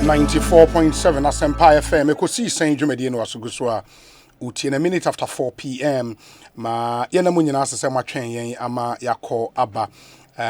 94.7 Asempa FM. Ekosiisen dwumadi no asoguso a utie na minute after 4 p.m. ma yena munyina asese matwen yen ama yakọ aba.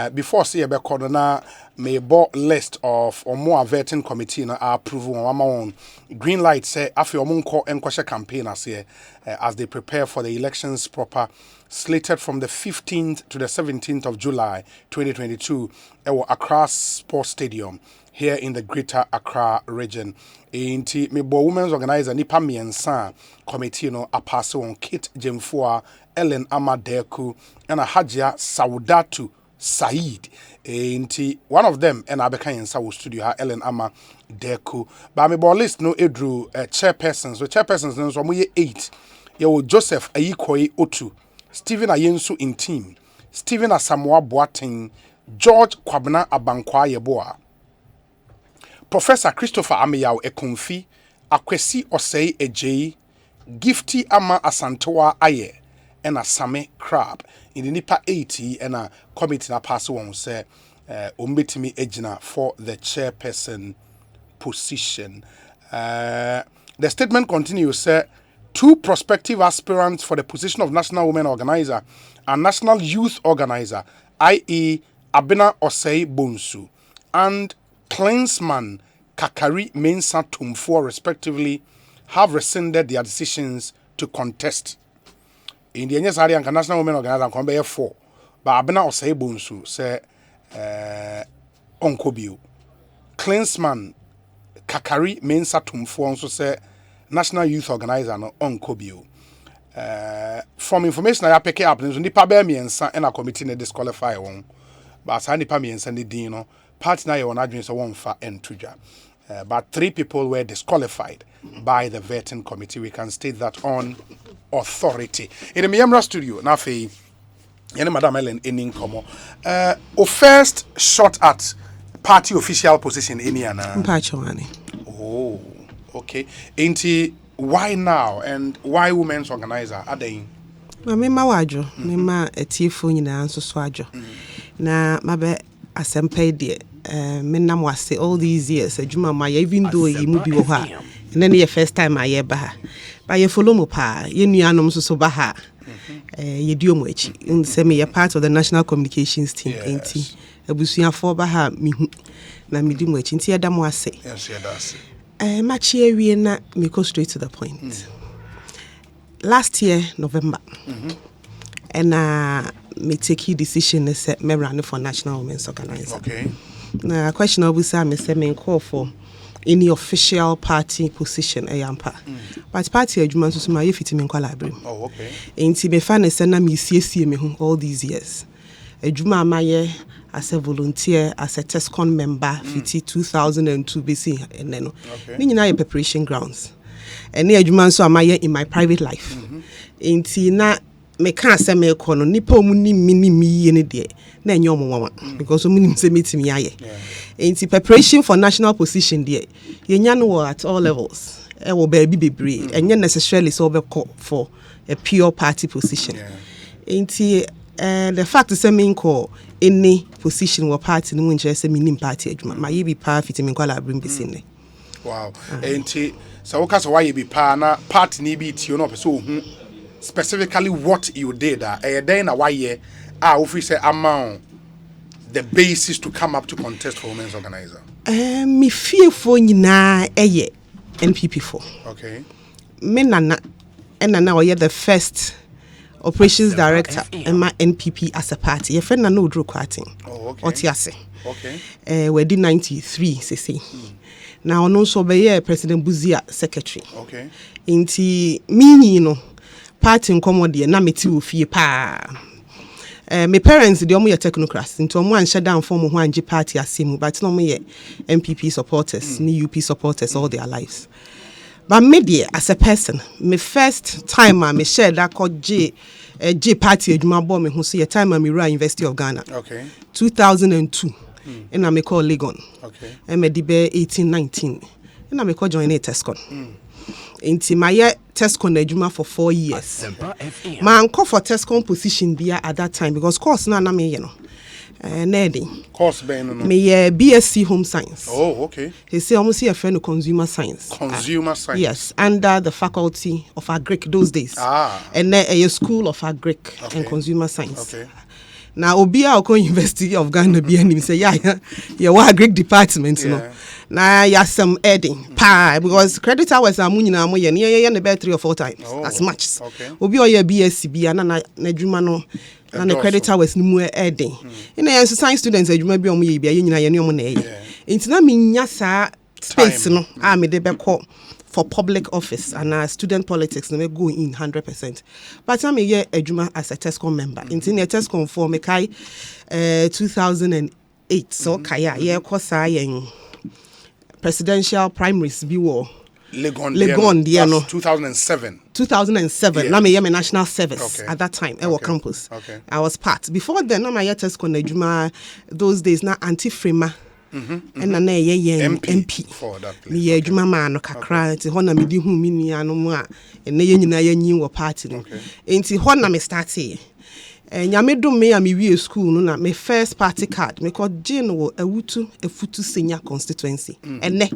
Before see ebe kodo na may bo list of or more vetting committee na approve on green light say afi omunko enkwashe campaign as they prepare for the elections proper slated from the 15th to the 17th of July 2022 at Accra Sports Stadium here in the Greater Accra region. Inti Mebo Women's Organizer Nipa Miensa committee no apasse on Kit Jemfua, Ellen Daaku, and a Hajia Saudatu Said. Inti one of them and Abeka in South Studio Ellen Daaku. But Mebo list no edru chairpersons. So chairpersons no so 8. Yo Joseph Ayikoi Otu, Stephen Ayensu in team, Stephen Asamoah Boateng, George Kwabena Abankwa Yeboah, Professor Christopher Ameyao Ekonfi, Akwesi Osei Ejei, Gifty Ama Asantewa Aye, and a Same Crab. In the Nipa 80 and a committee na pass on say Umbitimi Ejina for the chairperson position. The statement continues, say 2 prospective aspirants for the position of National Women Organizer and National Youth Organizer, i.e. Abena Osei Bonsu, and Klinsman Kakari Mensa Tumfo, respectively, have rescinded their decisions to contest. In the area and National Women Organizer come by 4, but Abena Osei Bonsu say Onkobio. Klinsman Kakari Mensa Tumfo also say National Youth Organizer no Onkobio. From information I pick up, nipa be miensa and a committee na disqualify one. But sa nipa miensa ni din no party na yon adwin so one fa entuja. But 3 people were disqualified by the vetting committee. We can state that on authority. In the Miyamra studio, na fe yene Madam Ellen Eninkomo. First shot at party official position in Mpachowani. Oh, okay. Ain't why now and why women's organizer are they? Mama wajo, mama etifu nyina nso so ajo. Na mabe asempa die menam wase all these years adwuma ma even though yi mu bi wo ha. And then your first time I ba ha. Ba ye follow mo pa, ye nuanom so ba ha. Ye di omo echi. Say me ye part of the national communications team enti. Abusuafo ba ha mihu. Na me di mo echi enti yeda mo ase. Yes, yeah, that's Match here na me go straight to the point. Last year November, and me take a decision to set me run for National Women's Organizer. Okay. Now question obviously me say me call for any official party position ayampa. But party adwuma so ma ye fit me kwala abrim. Oh, okay. Enti me fa na say na me siesie me ho all these years. Adwuma ma ye as a volunteer, as a TESCON member, 2002 BC, and then okay. Preparation grounds. And near Juman so am I in my private life. In Tina, me can't say me kono, nipo muni me any day. Then your mama, because we say meet me aye. In preparation for national position, dear, you at all levels. I will be brave, and yet necessarily so for a pure party position. In the fact is, I mean, call any position or party no interest me party adwuma ma ye bi pa fiti me kwala bring bisine. Wow. Enti so what why you be pa na party ni bi ti no so specifically what you did then na why ye we say amount the basis to come up to contest for women's organizer. Me fear for nyina eye NPP for. Okay. Me nana na oye the first operations director and my NPP as a party. Your friend no Drew Quarting. Oh, okay. Otiase. Okay. We did 93, say. Now no so be President Buzia secretary. Okay. Inti me no party nkomo na meti wo fie pa. My parents they omo ye technocrats into omo an shut down form ho anje party asemu but no mo ye NPP supporters, ni UP supporters all their lives. But me as a person, my first time I share that called J party adwuma bo me ho so ye time I ran University of Ghana. Okay. 2002. And I me call Legon. Okay. And me dibe 1819. And I me call join a TESCON. Inti my TESCON adwuma for 4 years. Man call for TESCON position there at that time because course na me you know. Nerding. Course ben no. Me BSc Home Science. Oh, okay. He say almost see a friend of Consumer Science. Consumer Science. Yes, under the Faculty of Agric those days. And then a School of Agric and Consumer Science. Okay. Now Obia Oko University of Ghana be and say yeah what Agric department no. Now yeah some adding because credit hours are munina mo ye about 3 or 4 times as much. Okay. Obi o ye BSc bi na adwuma no na the credit hours ni mu adding. In the science students adwuma bi o mo ye bia ye nyina ye ne o mo na ye. Enti na me nya sa space no me de be call for public office and student politics no me go in 100%. But I'm a adwuma as a TESCOM member. Inti na TESCOM for me kai 2008 so kaya ye kosa yen presidential primaries bi wo Legon dia no 2007 yeah. Na me national service at that time at campus. I was part. Before then na my TESCOM adwuma those days na anti-frema and na MP for that place. Me adwuma ma no kakra nti ho na me di hu mi nua no mu a ene ye nyina ye nyin wo party no. Nti ho na me start e. Nyame dom me a me wie school no na me first party card me ko gin wo awutu efutu senior constituency. Ene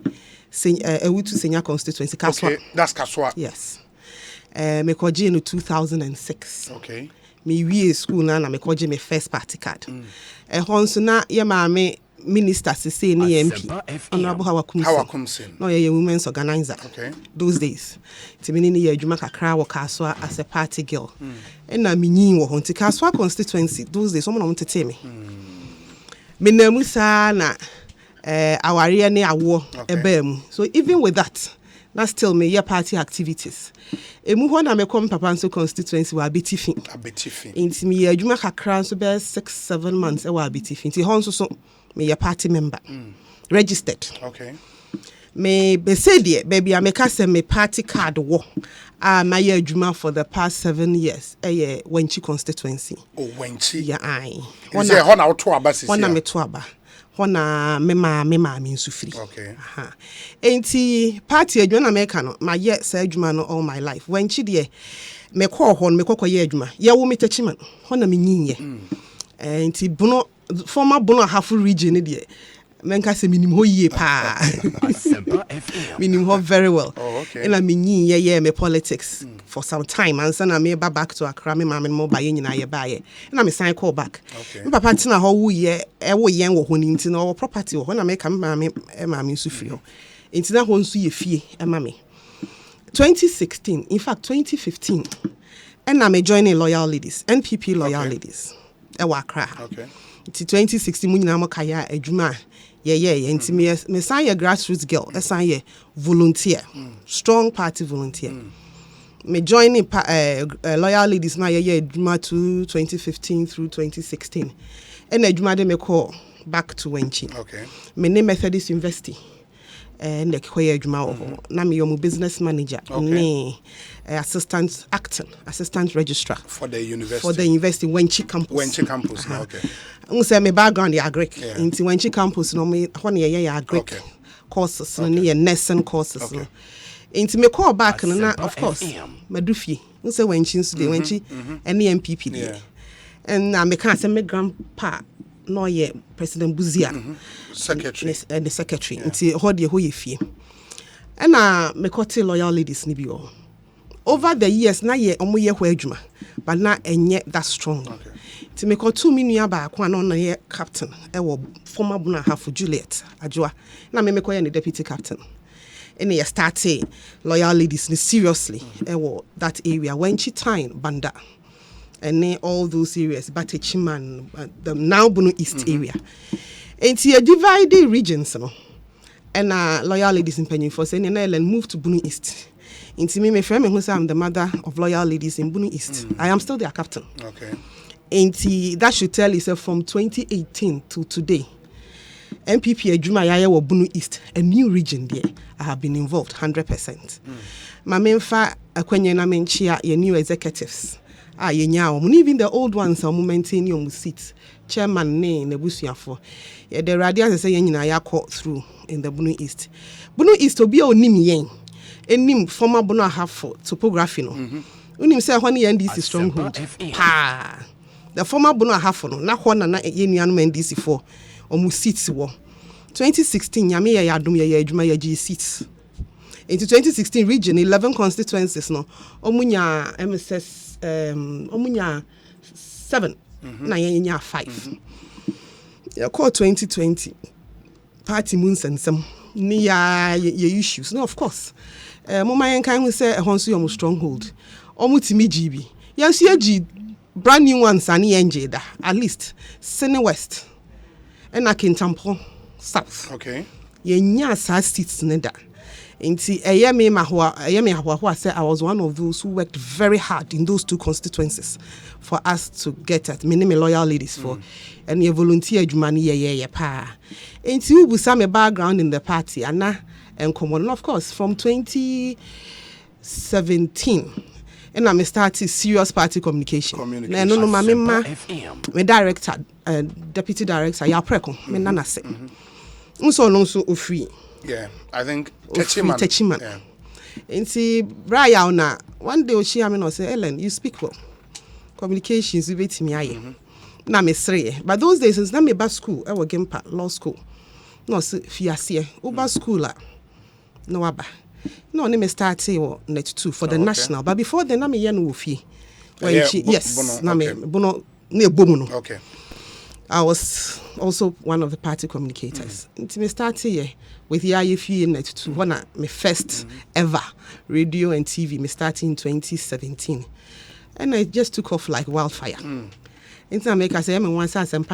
awutu senior constituency Kaswa. Okay, that's Kaswa. Yes. Me ko gin 2006. Okay. Me wie school na me ko gin me first party card. Honso na ye ma me Minister say ni MP Honorable Hawakumsin. No ye women's organizer. Okay. Those days. Timini ni ye adwuma kakra wo Kaswa as a party girl. And na minyin wo honti Kaswa constituency those days someone want to tell me. Me na musa na aware ne awo ebem. So even with that na still me ye party activities. Emu ho na me kom papa nso constituency wa Abetifi. Inti me ye adwuma kakra nso be 6-7 months e wa Abetifi. Inti ho nso so me a party member registered. Okay. Me be say there baby I make us me party card wo my adwuma for the past 7 years Wenchi constituency. Oh Wenchi. Yeah I. One say hona to aba sisi. Hona me to aba. Hona me ma me nsu free. Okay. Enti party adwuma na make no my year say adwuma no all my life. Wenchi there me call hon me kokoye adwuma. Ye wo me tachiman. Hona me nyinye. Enti buno former Bono Hafu region there. Menka se minim ho yie pa. Minim ho very well. Oh, okay. And I mean ye me politics for some time and then I me back to Accra me mama mo ba ye nyina ye ba ye. And I me sign call back. Okay. Papa ntina ho wo ye e wo yen wo honi ntina wo property wo na me ka mama nsu free ho. Ntina ho nsu ye fie e mama. 2016 in fact 2015 and I me joining Loyal Ladies NPP Loyal Ladies e wa Accra. Okay. 2016 mu nyina mo kaya adwuma ye nti me san ye grassroots girl san ye volunteer strong party volunteer me joining Loyal Ladies na ye adwuma to 2015 through 2016 and adwuma de me call back to Wenchi. Okay. Me name Methodist University and the koye adwuma na me your business manager ne assistant registrar for the university Wenchi campus. Okay. Say my background the agric into Wenchi campus no me when ye agric courses no ne nursing courses no into me call back na of course madufie say Wenchi so the Wenchi and the MPP there and na me can say my grandpa no ye President Buzia secretary and the secretary into ho de ho ye fie and na me call Loyal Ladies ni bi o over the years na ye omo ye ho adwuma but na enye that strong. Okay. To make 2 million back one on a captain, former Buna half Juliet, Ajua. Now me call the deputy captain. And they start Loyal Ladies seriously. That area when she time Banda. And then all those areas, Batechiman, the now Bunu East area. And see a divided regions, and Loyal Ladies in Penny for saying and moved to Bunu East. Into me, my friend who say I'm the mother of Loyal Ladies in Bunu East. I am still their captain. Okay. And that should tell you from 2018 to today, MPP Adwuma Yaya wo Bunu East, a new region there. I have been involved 100%. My main akwenye na menchia ye new executives. Ye nyawo. Even the old ones are maintain your seats. Chairman ne nebusuafo. Ye the radias say ye nyina ya call through in the Bunu East. Bunu East obi onim yen. Enim former Bunu half topography no. Unim say when NDC stronghold. Pa. the former Bono Hafono, na hona na yenuanum NDC for omu seats wo. 2016 nyame ya adum ya adwuma ya G seats. Into 2016 region 11 constituencies no omunya MSS omunya 7 na yenya 5. Ya call 2020 party moon sensem ni ya issues no of course. Mama yen kan hu say ehonso your stronghold. Omutimi GB. Ya see brand new ones ani enje da at least Sene West and Akintampo South. Okay. Yenya sa seats ne da. Inti ayemi mahwa say I was one of those who worked very hard in those two constituencies for us to get at many loyal ladies for and ye volunteer jumani ye pa. Inti ubu some background in the party and common of course from 2017 and I started serious party communication. No my director deputy director ya preko me nana se. Nso no so ofri. Yeah, I think Techiman. Yeah. And see, Brian, now one day she I mean, say, Ellen, you speak well. Communications, you wait me. Now, me three. But those days, since me back school, I was getting law school. No, fiancé, over school, no, abba. No, me start say net 2 for the national. But before then, I me yen wofi. When she, yes, na me bono near bomuno. Okay. I was also one of the party communicators. Until me started here with the IFE Net 2, one of my first ever radio and TV. Me started in 2017, and I just took off like wildfire. Until I make I say I'm one sense and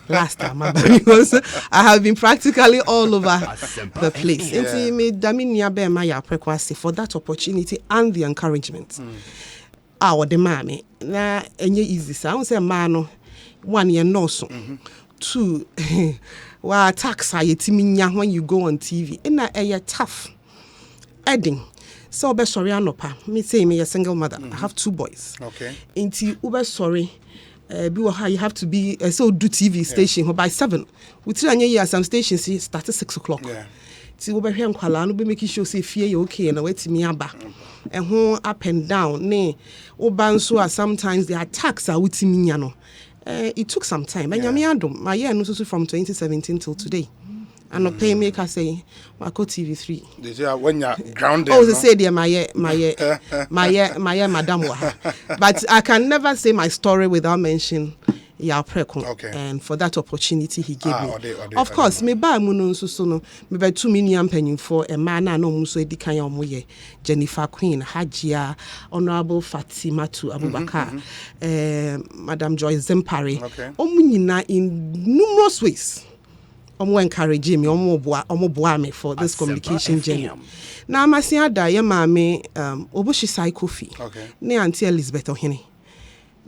last time because I have been practically all over the place. Until me daminia be my prequasi for that opportunity and the encouragement. Our demand na enye easy. So I won't say man. 1 year no so. 2 wa tax ayetiminya when you go on TV. Na tough. Adding. So be sorry anopa. Me say me a single mother. I have 2 boys. Okay. Inti ube sorry. You have to be so do TV station by 7. We try anya some stations start at 6 o'clock. Yeah. Ti ube hwe nkwala no be making sure say fie you okay na wetimi aba. Ho up and down. Ne oba nso sometimes the attacks are wetiminya no. It took some time. And my year no from 2017 till today. And no pay maker say Mako TV3. They say when you're grounded. Oh, they say dear my madam. But I can never say my story without mentioning Preko. Okay. And for that opportunity he gave me. Of course, me ba muno so no me ba 2 million penny for a man na no muso edikan ya omoye Jennifer Queen Hajia Honorable Fatima to Abubakar Madam Joy Zempari. Omu nyina in numerous ways. Omo encourage me omo boa me for this communication journey. Na amasi ada ye maame oboshi psychophy. Ne Auntie Elizabeth Ohene.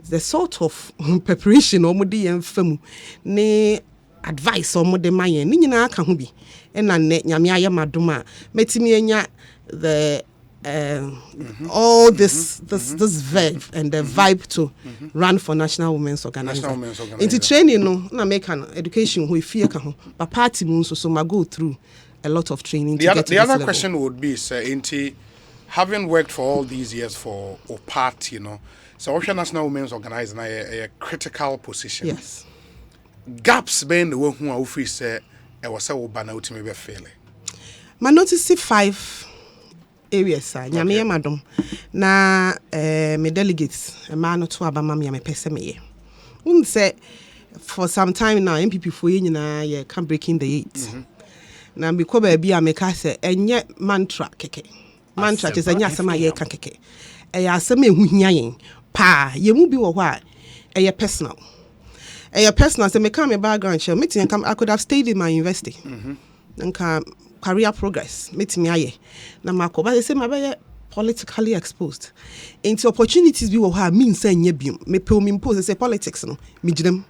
The sort of preparation or modi and femu ne advice or mode mayen ni nyina aka ho bi e na ne nyame aye madoma metimi anya the all this verve and the vibe to run for National Women's Organization. Into training no na make an education who fear ka ho but party mun so ma go through a lot of training to get to this level. The other question would be sir into having worked for all these years for party, so Ocean National Women's Organization a critical position. Yes. Gaps being the one who are free say I was so banner to me be failing. Ma notice 5 areas sir. Nyame madam na me delegates e ma no to aba me pese me. Won say for some time now MPP for nyina ye can breaking the 8. Na me ko ba bia me ka say enye mantra keke. Mantra je say nya asema ye ka keke. E ya asema ehu hia yen. Pa ye mu bi wo ho a e personal say me come background share meeting I could have stayed in my university nka career progress meeting aye na makoba say my be politically exposed into opportunities bi wo ho a mean say nya biom me pe me impose say politics no me ginem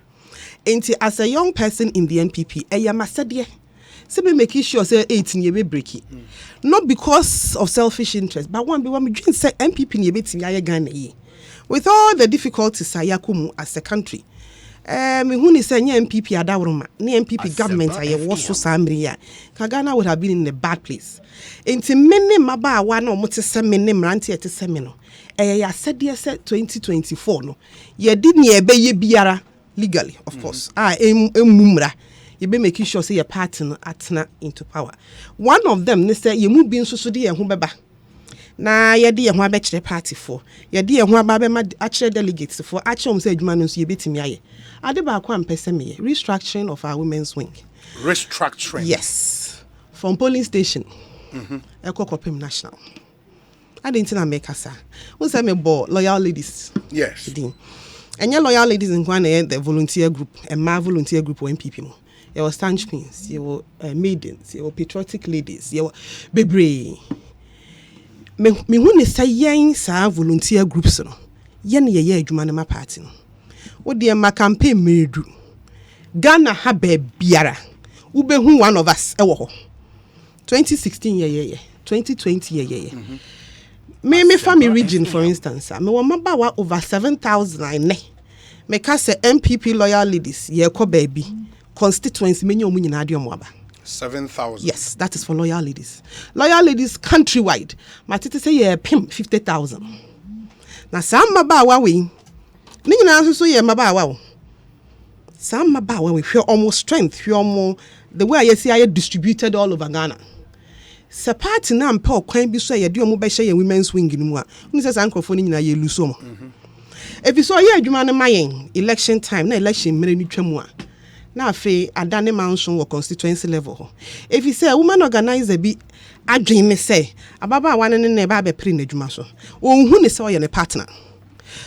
into as a young person in the NPP masede say me make sure say 18 ye be break it not because of selfish interest but one be me dream say NPP ye betimi aye Ghana ye with all the difficulties ayakumu as a country Me who is saying MPP Adauruma, ne MPP government I was so Sambria. Kagana would have been in a bad place. Into many maba one or much seminar ranty at a seminar. I said yes 2024 no. Ye didn't ye be ye biara legally, of course. Mumra. You be making sure say your partner atna into power. One of them they say you move being so di and beba. Na ye di e ho abekire party for. Ye di e ho aba ma actually delegates for actually say adwuma no so ye betimi aye. Ade ba kwa mpese me restructuring of our women's wing. Restructuring. Yes. From polling station. Ekokopim national. I didn't na make asa. Who say me bo loyal ladies. Yes. And your loyal ladies in one the volunteer group and my volunteer group or MPP. You were stanch queens, you were maidens, you were patriotic ladies, you were bebre. Me when you say yen sa volunteer groups no, yen ye adwuma na ma party no. Wo de ma campaign medu. Ghana ha be biara. Ube hu one of us ewo ho. 2016 ye. 2020 ye. Me family region for instance, me wo maba wa over 7,000 ane. Me ka say MPP loyal ladies ye ko baby. Constituency many omu nyina ade omo aba 7,000. Yes, that is for loyal ladies countrywide matete say ye pim 50,000 na some maba we ni nyina so ye maba wa some maba we hwe almost strength hwe omo the way I see I distributed all over Ghana se party na mpa okwan bi so ye de omo be hye ye women's wing ni mu a uni say sankrofo ni nyina ye luso mo if you so ye adwuma no mayen election time na election mere ni twam a na fe adane mansion wo constituency level. If you say a woman organizer bi adwen me say ababa wane ne na ba be pre na adwuma so. Onhu ne say o ye ne partner.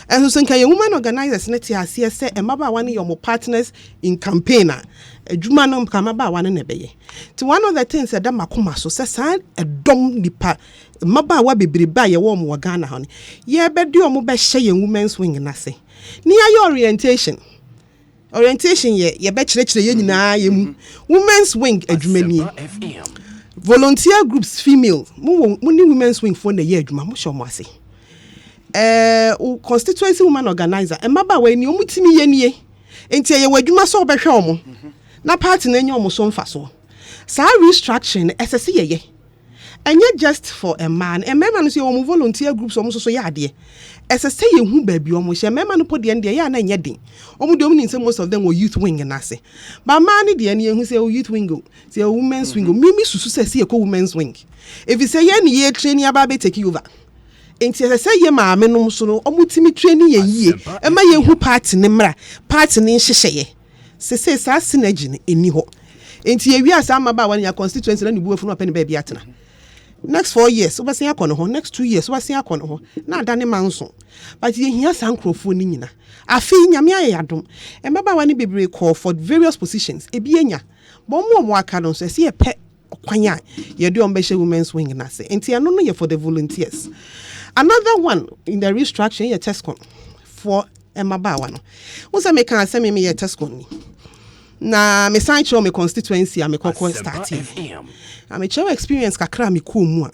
And so nkan ye woman organizers ne ti ase say e maba wane your partners in campaign a adwuma no mka maba wane ne be ye. Ti one of the things that makoma so say san edom nipa maba wa bebre ba ye wo mo Ghana ho ne. Ye be de o mo be hye ye women's wing na se. Ni ayo orientation ye be chire ye nyina ye mu women's wing adwumani volunteer groups female mu ni women's wing for na ye adwuma mo hye mo ase constituency woman organizer e maba we ni omutimi ye nie enti ye wadwuma so obehwe omo na party na enye omo so mfa so sa restructuring esese ye enye just for a man e mema no so omo volunteer groups omo so ye ade esese ye hu baabi omo hye mema no po de ende ya na enye den omo de omo ni say most of them were youth wing na se ba man de ene hu say youth wing go say women's wing mimi susu say ko women's wing if you say ye ni ye training aba be take over enti esese ye maame no so no omo timi training ye yie e ma ye hu party ne mra party ne hyehyeye se sa synergy ne eni ho enti ye wi asa maba wan ya constituency na ni buafu no pa ne ba bi atena next 4 years oba sen akọ no ho next 2 years oba sen akọ no ho na adane manso but ye hia sankrofo ni nyina afi nyame ayadom e maba wani bebre call for various positions e bi enya bo mo aka no so se ye pe kwanya ye do ombe women's wing na se enti eno no ye for the volunteers. Another one in the restructuring ye tescon for maba wa no wo se me kan se me ye tescon ni na me san show me constituency a me kokon starting I'm a experience kakra mi ko mu a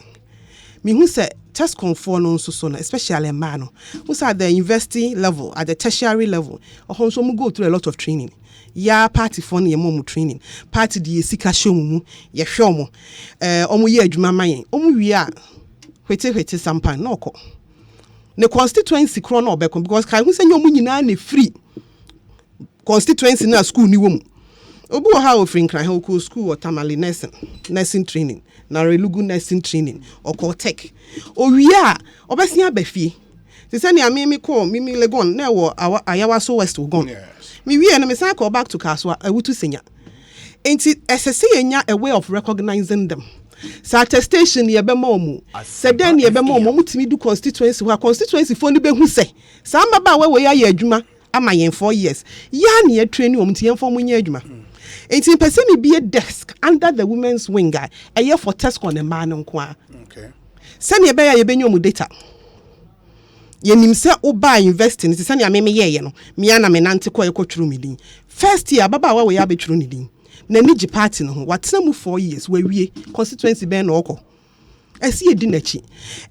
me hu say test conform no so na especially a man who at the university level at the tertiary level or so mu go through a lot of training ya party for na mo training party the sika show mu ye hwe omo omo ye adwuma mayen omo wi a hwete sampan na okọ ne constituency kro na obekọ because kai hu say nyomu nyina na free constituency na school ni wo mu obu ha ofrin kran ha ko school or tamale nursing training na relugu nursing training or ko tech owia obesia bafie se se ne amemi ko mimi legon na wo ayawa so west ogon mi wie na me san ko back to kaswa awutu senya enti esese yenya a way of recognizing them sa attestation ye be ma mu se den ye be ma mu mutimi du constituency wa constituency fo ni be hu se sa maba we ya adwuma ama yen 4 years ya na ye training o mti yen fo mu nya adwuma. Enti person me be a desk under the women's wing guy a year for test on a man nko. Okay. Send ye be ya ye be nyomu data. Ye nim se oba investing se send ya me ye no. Me ana me nante ko ye ko twuru me din. First year baba wa we ya be twuru ni din. Na ni gi party no ho. Watena mu 4 years we wie constituency be na okọ. esi edi nachi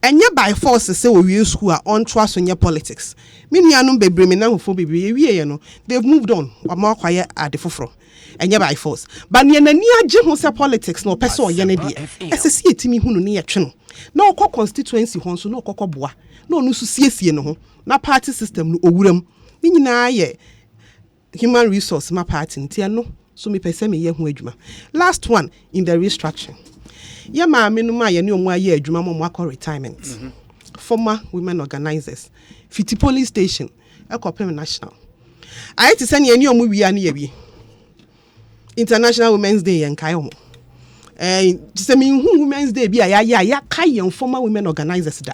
enye by force say we school on trust on your politics me nuanom bebre me nanfo bebre ewie no they've moved on omo akwaye ade foforo enye by force but ne nani agye ho say politics no pese oye ne de esesi etimi hunu ne ye twe no na okọ constituency ho so na okọ boa na onu so siesie ne ho na party system no owuram ni nyina ye human resource ma party ntia no so me pese me ye ho adwuma. Last one in the restructuring. Ye ma me no ma ye ne omo aye adwuma mo akọ retirement. Former women organizers. Fiti police station ekopem national. I to send ye ne omo wi ane ye wi. International Women's Day en kai omo. Say me hu Women's Day bi ya kai en former women organizers da.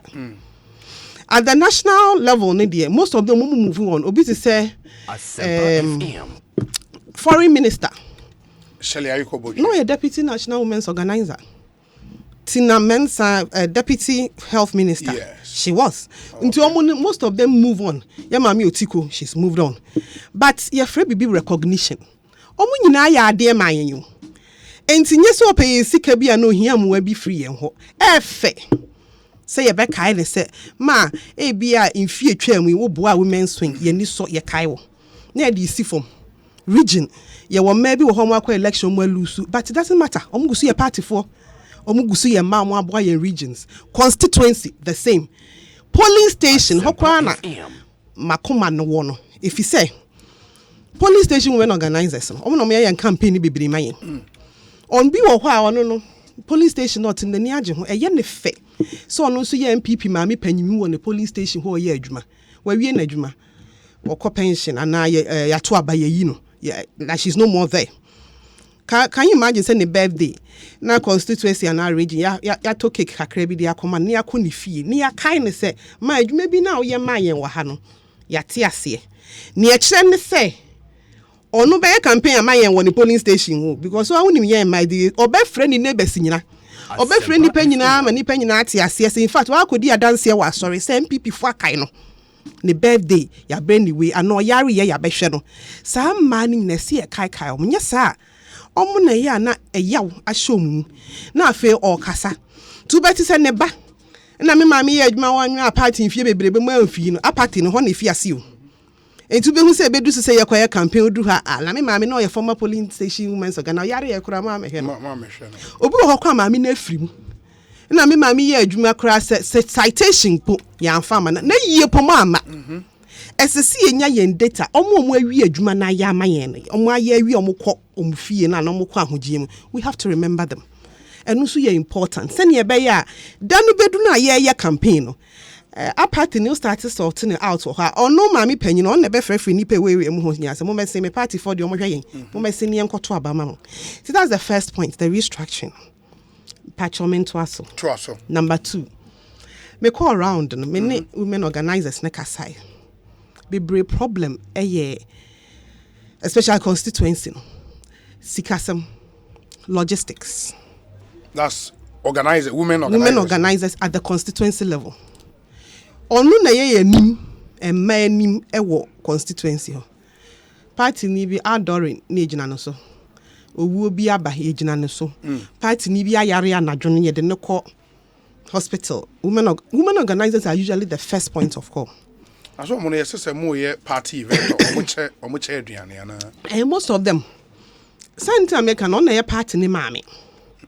At the national level most of them move on. Obi to say foreign minister. No, a deputy national women's organizer. Tina Mensa, deputy health minister. Yes. She was. Okay. Most of them move on. Yamami Otiko, she's moved on. But your free be recognition. Omu nyina ya ade ma yen. Enti nye so pay sika bia no hia mo bi free yen ho. Efe. Say ye be kai ne say ma e bia mfie atwa mu wo boa women swing ye ni so ye kai wo. Na di si from region ye wo maybe wo homo akwa election mo lose but it doesn't matter. Omu gusu ye party for omu gusu ye ma mo aboa ye regions. Constituency the same. Polling station hokwa na makoma no wo no. If you say police station women organizers omo no me yan campaign bibiri mayen on bi wo ho a ono no police station not in the niage ho eye ne fe so ono so ye MPP ma me panyimi wo ne police station ho ye adwuma wa wie na adwuma wo pension ana ya to aba ye yi no like she's no more there. Can you imagine say ne birthday na constituency and our region ya to cake kakra bi dia akoma ne akoni fie ne ya kai ne say ma adwuma bi na wo ye ma yen wa ha no ya te ase ne e kire ne say onu be campaign amayen won the polling station because so woni yen my the obe friend ni neighbors nyina obe friend ni panyina ma ni panyina ate ase in fact wa kodi adanse wa sorry say MPP fo akai no ne birthday ya brand way ano yare ye ya behwe no sa man ni na se kai omnya sa omo na ya na eyaw ahom na afa o kasa tu beti se ne ba na me ma me ye adwuma wa party fie bebrebe mo amfi no a party no ho na fi ase o. And to be who say bedu say your campaign do her ala me ma me no your former polling station women's organ yare ye kura ma me he no obi ho kwa ma me na afrim na me ma me ye adwuma kura citation po ya mfa ma na yie po ma ama esese enya yen data omo awi adwuma na ya ma yen omo aye awi omo kọ omo fie na omo kọ ahogie mu we have to remember them and also ye important send ye be ya danu bedu na ye campaign no a party new started sorting out or her or no mammy penny on the best free nipe way and moment say me party for the omoyen moment say ni enko to abama. So that's the first point, the restructuring patchment to number 2 me call around many women organizers na kasai be brave problem especially constituency sikasem logistics. That's women organizers at the constituency level. Onu na ye nim emma nim ewo constituency ho party ni bi adoring na ejina no so owu obi aba ejina no so party ni bi ayare anadwo no ye de ne call hospital women organizers are usually the first point of call. Aso mo no yesese mo ye party event omo che aduane ana most of them Santa America no na ye party ni maame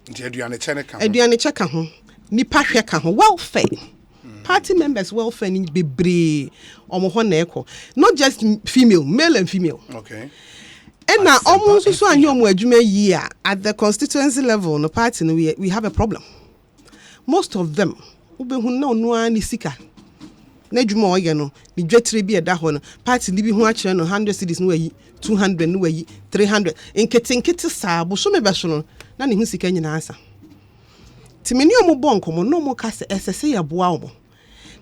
ndi aduane che ka ho nipa hwe ka ho welfare. Party members welfare ni bebre omo ho na eko not just female, male and female. Okay. And now almost so anyo mo adwuma yi at the constituency level no party no we have a problem. Most of them obehu na onu ani sika na adwuma oye no ni dwetire bi eda ho no party ni bi ho a kire no 100 cedis no wayi 200 no wayi 300 nkete saa bo so me be so no na ne hu sika nyina asa timeni omo bonko no mo ka se esese ya boa omo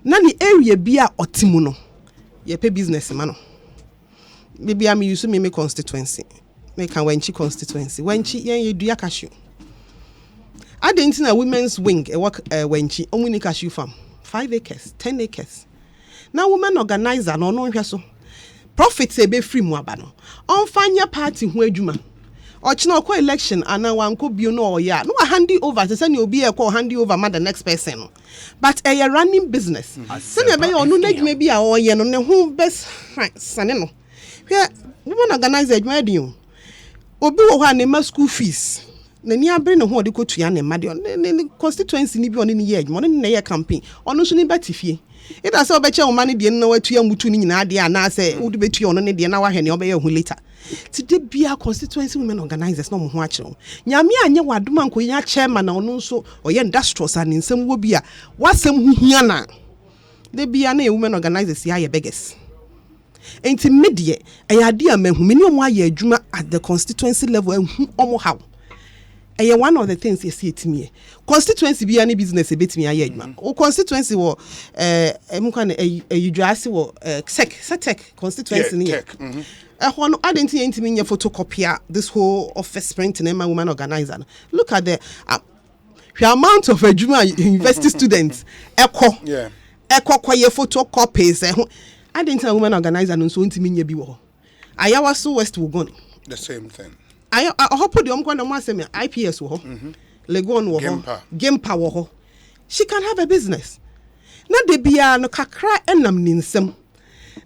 na ni area bia otimu no ye pe business ma no bibia me use me constituency me kan wanchi constituency wanchi ye dua cashew adentina women's wing e work wanchi omuni cashew farm 5 acres 10 acres na women organizer no hwe so profits e be free mu aba no on fanya party ho adwuma Ochino ko election ana wanko bio no oya. No handy over to send you be a call handy over ma the next person. But a running business. Send you be onu na dwuma bi a oye no ne ho best sane no. Hwe woman organizer dwuma di o. Obi wo ha ne ma school fees. Na ni abre ne ho de ko tua ne ma de constituency ni bi oni ne ye adwuma oni ne ye campaign. Ono so ni batifie. It has all better money the no way to your mutu in idea and I say would be to on the hour and obey who later. Today be our constituency women organizers no more watching. Yamia and your waduman ko ya chairman or so or your industrials and in some will be a what's some hiana. They be an women organizers ya beggars. Ain't immediate a idea men who many why ye juma at the constituency level and who how. One of the things you see to me, constituency be any business a bit me a man. Or constituency or you dress or tech constituency. I didn't see anything in your photocopy this whole office print and woman organizer. Look at the amount of university students. Echo kwa your photocopies. I didn't tell woman organizer and so into me be war. I was so west will go. The same thing. I hope the IPS wo Legon wo Gempa wo she can have a business. Na de bia no kakra enam ninsem.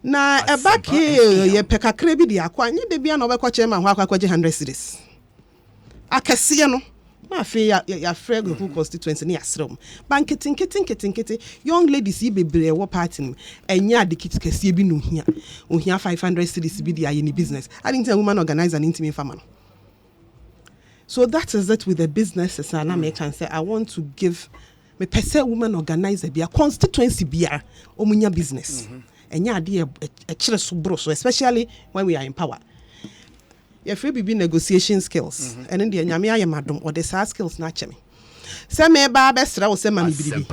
Na e back here ye pekakra bi de akwa nye de bia no be kwa chairman ho akwa 100 cities. Akese no na fe ya frag who constituency na yasrem. Banketin young ladies yi bebre wo party enya de kit kese bi no hia. Ohia 500 cities bi de aye ni business. I think a woman organize an intimate farmer. So that is it with the businesses and I can say I want to give me per woman organizer be a constituency be a omunya business. And yeah idea a chile so especially when we are in power. Your free be negotiation skills and in the nyame madam or the SAR skills natche me. Say me ba bestra wo say mami bibi.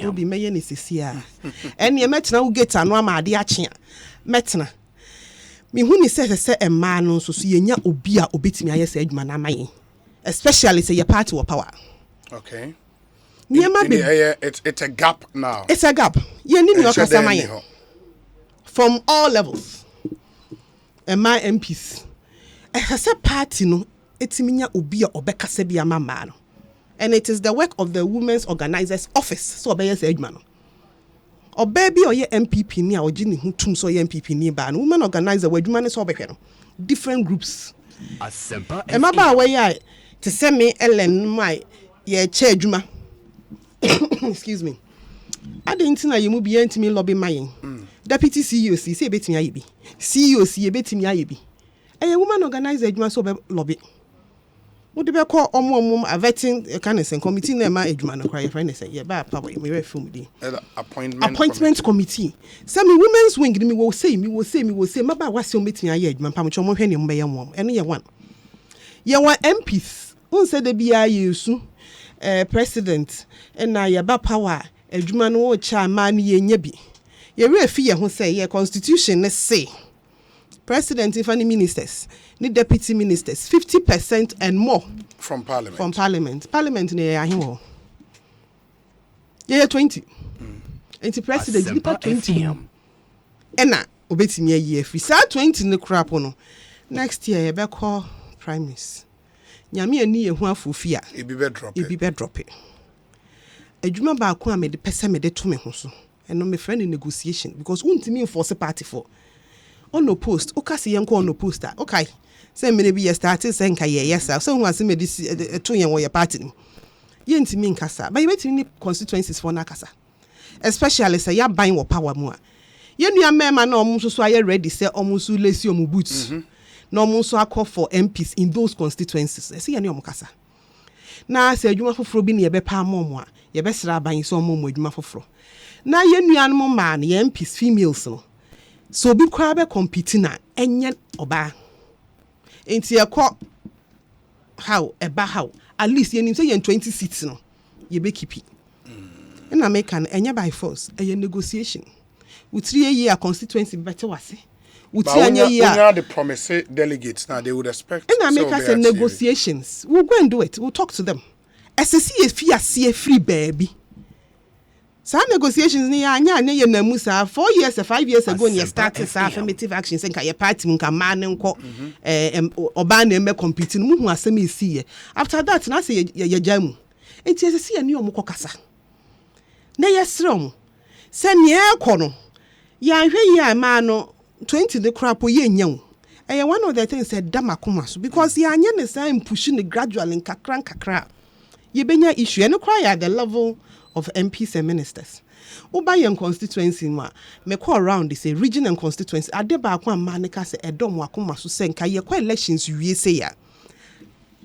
Obi meye ni sisia. And ye metna wo get anu ama ade ache. Metna. Me hu ni say e ma no so ye nya obi a obetimi aye say adwuma na amaye. Especially say your party or power. Okay. It's a gap now. It's a gap. You need your customer from all levels. And my MPs. As a party, no, it's minya ubia obeka sebia mama. And it is the work of the Women's Organizers Office. So obey say man. Or baby or your MPP ni or jini who tum so your MPP ni ba. Women organizer we juma so obeka. Different groups. And my ba way to send me Ellen my ye chair juma. Excuse me. I didn't know you be enti me lobby my deputy CEO say betimi ayebi. CEO say betimi ayebi. A woman organizer juma so be lobby. Would be call a vetting kind of committee name my ejuma no cry friend say yeah ba power me refum di. Appointment committee. Some women's wing me will say maba wase o betimi aye ejuma pam cho mo hwe ne mbe yam eno ye one. Ye one MPs un say de bia yesu president na ye ba power ejuma no wo cha ma ne ye nya bi. Ye refi ye ho say ye constitution ne say president if any ministers, ni deputy ministers, 50% and more from parliament. Parliament ne ya hin yeah 20. And the president ni 20. Ena obetimi ayi afi. Sa 20 ne crap no. Next year ye be call primaries. Nyame ani ye hu afofia. E bi be drop it. Adwuma ba ko a me de pese me de to me ho so. Eno me friend in negotiation because untimi enforce party for on no post okase yen ko on no poster okay say me be started say nka yes so hu ase me de to yen wo ye party ni ye ntimi nkasa ba ye betimi ni constituencies for na kasa especially say ya ban wo power mu a ye nua mema na omo so aye ready say omo so lesi omo boots na omo so akọ for MPs in those constituencies say ye ne omo kasa na say adwuma foforo bi ne ye be pa amomo a ye be sra ban so omo adwuma foforo na ye nua no ma na ye MPs females no so bi kwa be compete na enye oba enti ekọ how at least ye nim say ye 20 seats no ye be keep na make an enye by force a negotiation with 3 year constituency better wase with 3 year the promise delegates now they would expect and make us negotiations we'll go and do it we'll talk to them SSC is free baby Some negotiations ni anya na musa 4 years or 5 years ago ni started affirmative action say your party nka man nko oba na me compete mu hu asem esi after that na say ye jamu enti ese ye ni omko kasa na yesrem se ne ekọ no ya hwe ya ma no 20 the crap ye nya one of the things said damakoma so because ya anya ne say push ne gradually kakra ye benya issue and cry at the level of MPs and ministers. Uba yen constituency me call around this region and constituency. Adeba kwa manika se edom wakuma so senka ye kwa elections you say ya.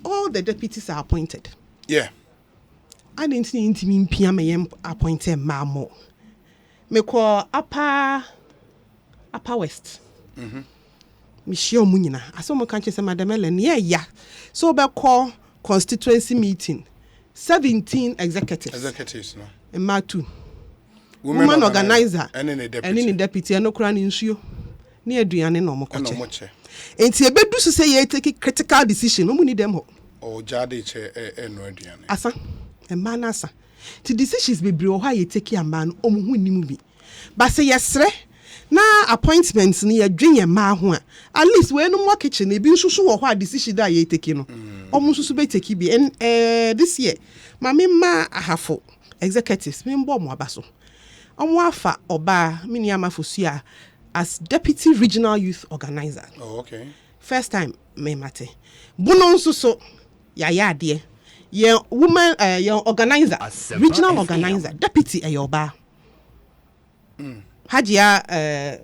All the deputies are appointed. Yeah. I didn't see intimi mpia me yem appointed mamo. Me call upper west. Me share munyina. Aso mo kanche se madam Ellen ya. So be call constituency meeting. 17 executives no emma 2 woman organizer and the deputy no kra ni nsuo na aduane na omokoche enti ebedu so say you take critical decision no mu ni dem ho o jade che no aduane asa emma na asa ti decisions bebre o ha ye take am no omuhu nimu bi ba say yesre na appointments ni yadwen ye ma ho a at least we no mo kitchen e bi nsusu wo ho a decision da ye take no omu nsusu be take bi and this year mama ma ahafo executives me mbo mo abaso omo afa oba mini amafosua as deputy regional youth organizer. Oh, okay. First time me mate buno nsusu ya ade ye woman ye organizer regional organizer deputy ayoba Hajia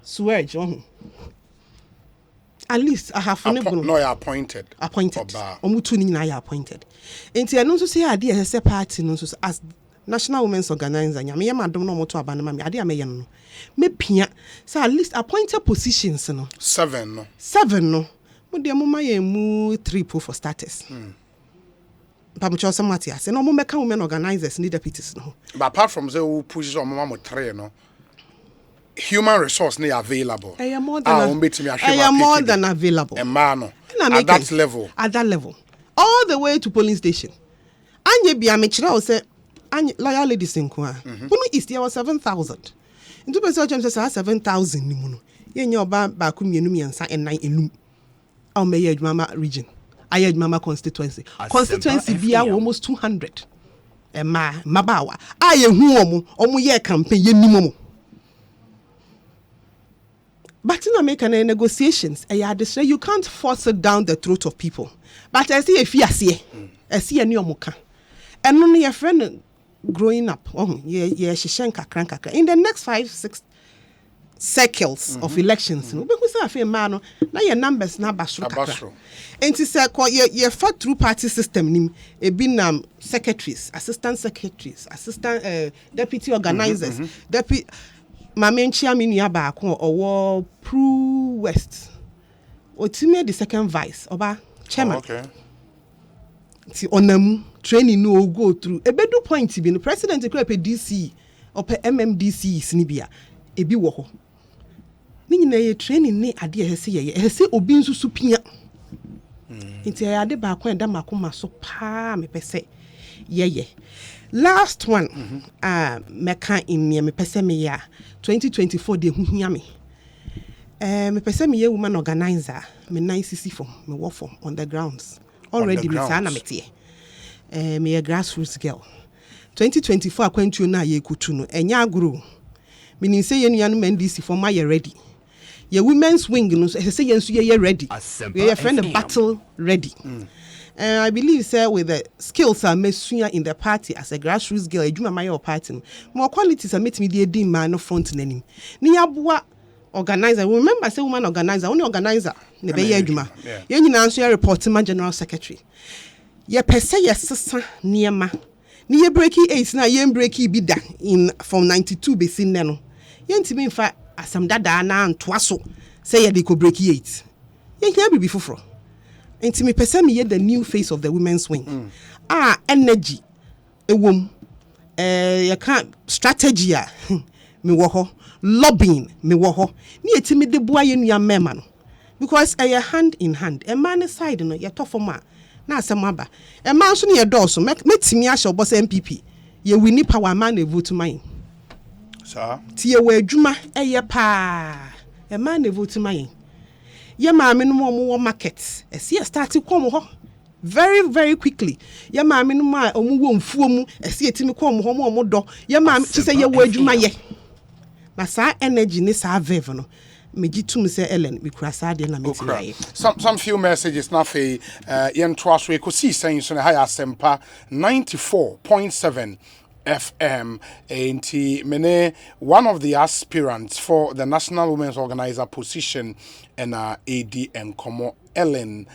Suwage at least I have no appointed omutu ni na appointed enti eno so say ade e se party no so as national women's organizer nya me madom no moto aba na me ade am ye no me pia so at least appointed positions no 7 no mo de mo ma ye mu 3 for status Pamucho Samatia, and no more women organizers need deputies. No. But apart from the pushes on Mamma Tray, no human resource need available. I am more than available. And man, at that level. At that level. All the way to polling station. And ye be a mature say, and loyal ladies in Kwa. Is there was 7,000. In 2 percent, 7,000 Nimuno. Yen your back, and 9 ilum. Our mayor Mama region. Ayed Mama constituency be almost 200 mabawa aye hu omo ye campaign ye nimomo but in American negotiations you can't force it down the throat of people but I see if I see any omoka and no your friend growing up ye kakra in the next 5-6 circles of elections no because after man na your numbers na basro kakra enti say ye fa through party system nim e bi nam secretaries assistant deputy organizers deputy mamenchi amini aba ko owo Pru West otime the second vice oba chairman okay ti onam training no go through ebedu point bi no president ko pe DC or pe MMDC ni bia ebi wo ho ni na ye training ni ade ye se obi nsusu pia nti ya ade ba kwa ndama akoma so pa me pese ye last one meka in me pese me ya 2024 de huhia me me pese me ye woman organizer me 9cc form me work form on the grounds already me sana metie me a grassroots girl 2024 akwantu na ye kutu no enya agro meaning say ye nuanu NDC for my ready. Your women's wing, no say you're ready. Your friend a battle ready. I believe say with the skills are mesuya in the party as a grassroots girl, you my party. More qualities are met me the dim man of front name. Ni abua organizer. Remember say woman organizer, only organizer. Ne be yeduma. Ye nyina nso report man general secretary. Ye pese ye sesa niema. Ni ye breaky 8 na ye breaky bi da in from 92 be sin no. Ye ntimi mfa asam dada na antoaso say ye dey ko break 8 ye hia bibi foforo enti me pese me ye the new face of the women's wing energy ewom ye kan strategy me wo ho lobbying me wo ho ni etimi de boa ye nua mema no because ye hand in hand e man side no ye tofo ma na asem aba e man so ne ye dose metimi a hye boss MPP ye wini power man e vote mine sir tie we adwuma eye pa e man e vote mine ye maame no mo market ese start kom ho very very quickly ye maame no ma omu wo mfuo mu ese etimi kom ho mo do ye maame ti say ye wo adwuma ye na sa energy ni sa vive no meji tum say Ellen me kura sa de na metinaye some few messages na fe yen twaso Ekosiisen so na high asempa 94.7 FM and mene one of the aspirants for the National Women's Organizer position and AD and Komo Ellen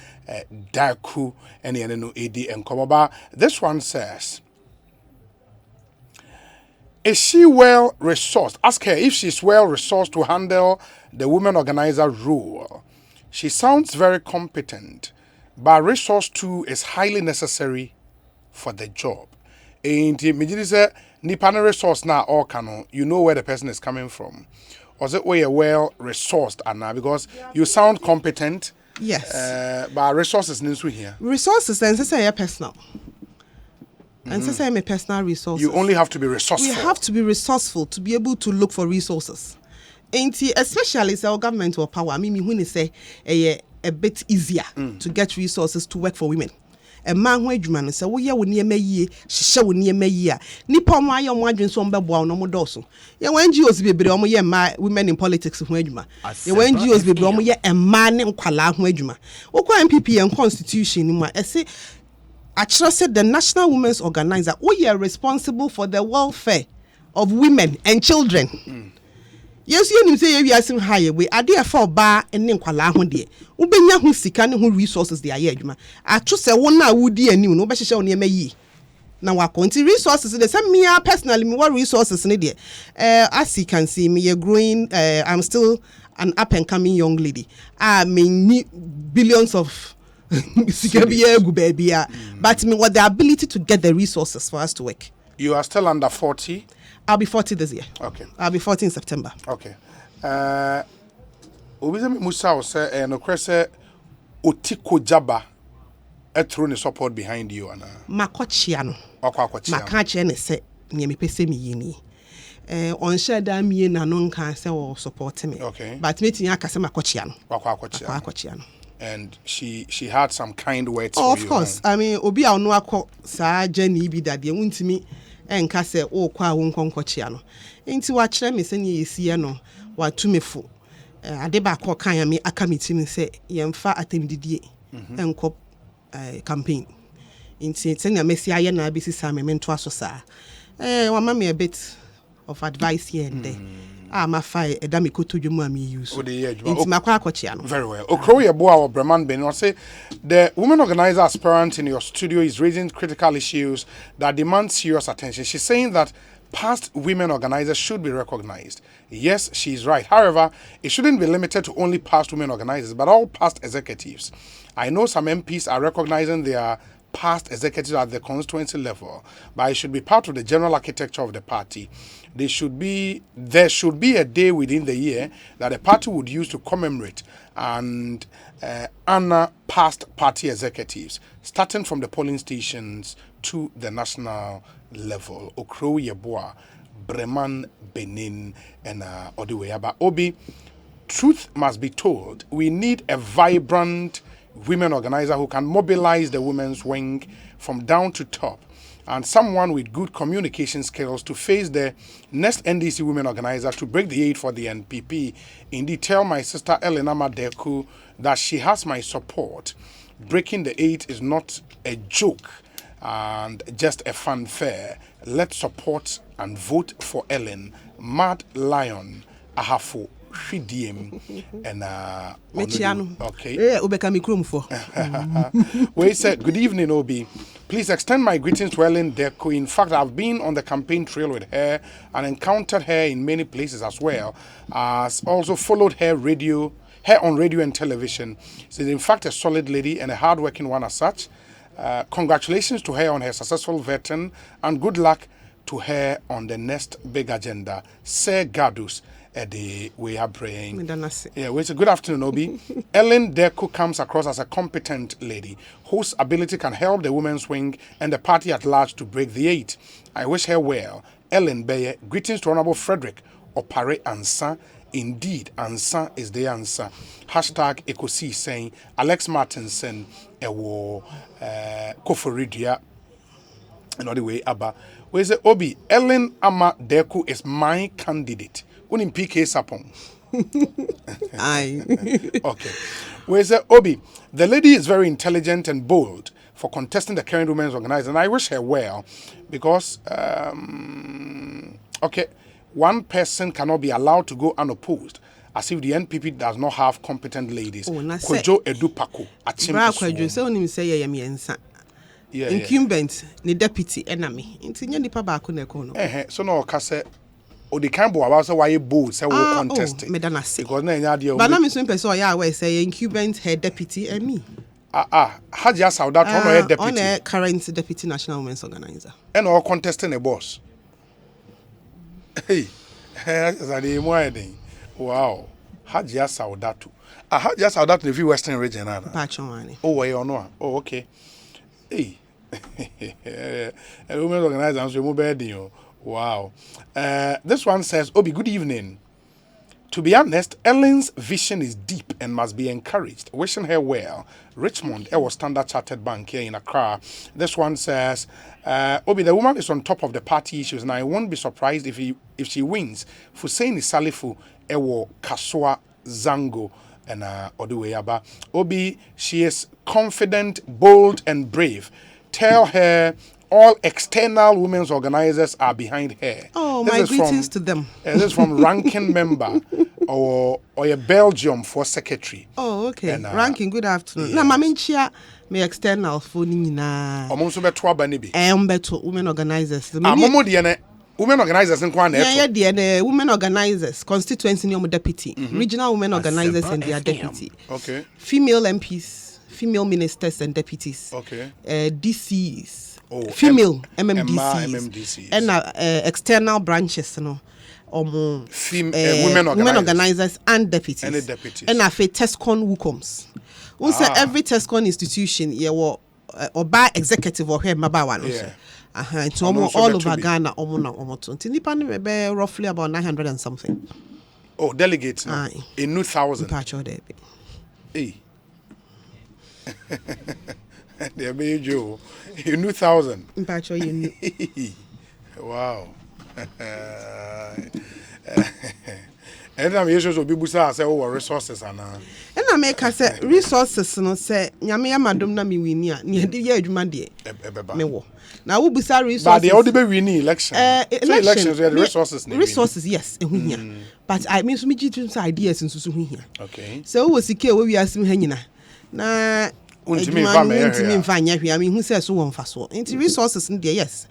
Daaku and AD and Komo. But this one says, is she well resourced? Ask her if she's well resourced to handle the women organizer role. She sounds very competent, but resource too is highly necessary for the job. And say nipa resource na all canon, you know where the person is coming from. Or is it where you're well resourced, Anna? Because you sound competent. Yes. But resources need to here. Resources and say personal. And say my personal resources. You only have to be resourceful. We have to be resourceful to be able to look for resources. And especially our government or power. I mean, when they say a bit easier to get resources to work for women. A man who adwuma say wo ye wo niema yie hye wo niema yie a nipa mo aye mo adwen so mbebo no mo doso ye wan NGOs bebre o mo ye ma women in politics ho adwuma ye wan NGOs bebre o mo ye emma ne nkwala ho adwuma wo kwa MPP and constitution ni mu a say actually said the National Women's Organizer we are responsible for the welfare of women and children. Yes, you say we are some higher way. Are there for bar and nkwala ho de? Ubenya ho sika ne ho resources de aye adwuma. Atwo se won na wudi ani no be hye won ema yi. Na wa konti resources de say me personally me what resources ne de. As you can see me growing I'm still an up and coming young lady. I mean billions of sika biya gu baby but me what the ability to get the resources for us to work. You are still under 40. I'll be 40 this year. Okay. I'll be 40 in September. Okay. Obizemi Musa say no kwese otiko jaba through the support behind you ana. Makochia no. Akwakochia. Maka che ne se nye me pese me yini. On share da me na no nkan se wo support me. Okay. But me tinya akase makochia no. Akwakochia. And she had some kind words for you. Of course. I mean obi a no akọ sa journey bi da de wuntimi enka se o kwa wo nkonkochia no. Enti wa kire me se ne yesie no wa tumefo. Ade ba akọ kan ya me aka me tim se yemfa atemdidie enko campaign. Enti senya mesi aye na abisi sa me mento aso sa. Wa ma me a bit of advice here and there. Ma fai edami koto dwemu am use. Enti makwa akochia no. Very well. Okro ye boa or Breman Ben say the women organizer aspirant in your studio is raising critical issues that demand serious attention. She's saying that past women organizers should be recognized. Yes, she's right. However, it shouldn't be limited to only past women organizers, but all past executives. I know some MPs are recognizing their past executives at the constituency level, but it should be part of the general architecture of the party. There should be a day within the year that the party would use to commemorate and honor past party executives, starting from the polling stations to the national level. Okro Yeboah, Breman, Benin, and Odiweyaba. Obi, truth must be told. We need a vibrant women organizer who can mobilize the women's wing from down to top, and someone with good communication skills to face the next NDC women organizer to break the 8 for the NPP. Indeed, tell my sister Elena Madeku that she has my support. Breaking the 8 is not a joke and just a fanfare. Let's support and vote for Ellen. Mad Lion Ahafo Shidiem and okay. We said good evening, Obi. Please extend my greetings to Ellen Daaku. In fact, I've been on the campaign trail with her and encountered her in many places as well. As also followed her on radio and television. She's in fact a solid lady and a hardworking one as such. Congratulations to her on her successful vetting and good luck to her on the next big agenda. Sir Gadus Eddie, we are praying. Yeah, well, it's a good afternoon, Obi. Ellen Daaku comes across as a competent lady whose ability can help the women's wing and the party at large to break the 8. I wish her well. Ellen Baye, greetings to Honorable Frederick Opare Ansa. Indeed, Ansa is the answer. Hashtag Ekosiisen, Alex Martinson, Ewo, Koforidia, and all the way, Abba. Where's the Obi? Ellen Ama Daaku is my candidate. Unim PK Sapon. Aye. Okay. Where's the Obi? The lady is very intelligent and bold for contesting the current women's organizer, and I wish her well because, okay, one person cannot be allowed to go unopposed as if the NPP does not have competent ladies. Kojo Edupako. Yeah, incumbent ni deputy enemy. Inti nye nipa baako na ekono. So no kase o de kan bo about say why bold say we contest. Because na nya de o. But na me so person oya we say incumbent her deputy and me. Hajia Saudat on her deputy. On her current deputy national women's organizer. And all contesting a boss. Hey. Wow. Hajia Saudatu. Hajia Saudatu in the Western region. Oh, why you know? Oh, okay. Hey. A women's organizer and so move. Wow. This one says, Obi, good evening. To be honest, Ellen's vision is deep and must be encouraged. Wishing her well. Richmond, Ewa Standard Chartered Bank here in Accra. This one says, Obi, the woman is on top of the party issues, and I won't be surprised if she wins. Fusaini Salifu, Ewa Kaswa Zango, and Oduweyaba. Obi, she is confident, bold, and brave. Tell her all external women's organizers are behind her. Oh, my greetings to them. This is from ranking member or a Belgium for secretary. Oh, okay. And, ranking, good afternoon. Yes. Na maminchia me external for nina. Omonso beto abanibi. Beto women organizers. Momo diene women organizers in Kwana. Yeah, the women organizers, constituency ni deputy, regional women organizers and their deputy. Okay. Female MPs, female ministers and deputies. Okay. DCs. Female MMDCs and external branches, women organizers and deputies. And I say TESCON WUCOMs. We say every TESCON institution, or by executive or here, Mabawan. It's almost all over Ghana, almost roughly about 900 and something. Oh, delegates in 2,000. Hey. They made you 1,000. Wow. And I'm usually be busa say oh resources and I make us say resources no say nyame madom na me wini a ne de ye adwuma de me wo na wo busa resources but they all be wini election so elections are the resources yes ehu hia but I mean so me give some ideas nso so hu hia okay so wo sike wo wiasem ha nyina na untimi mfa nya hwia me hu say so won fa so nti resources no de yes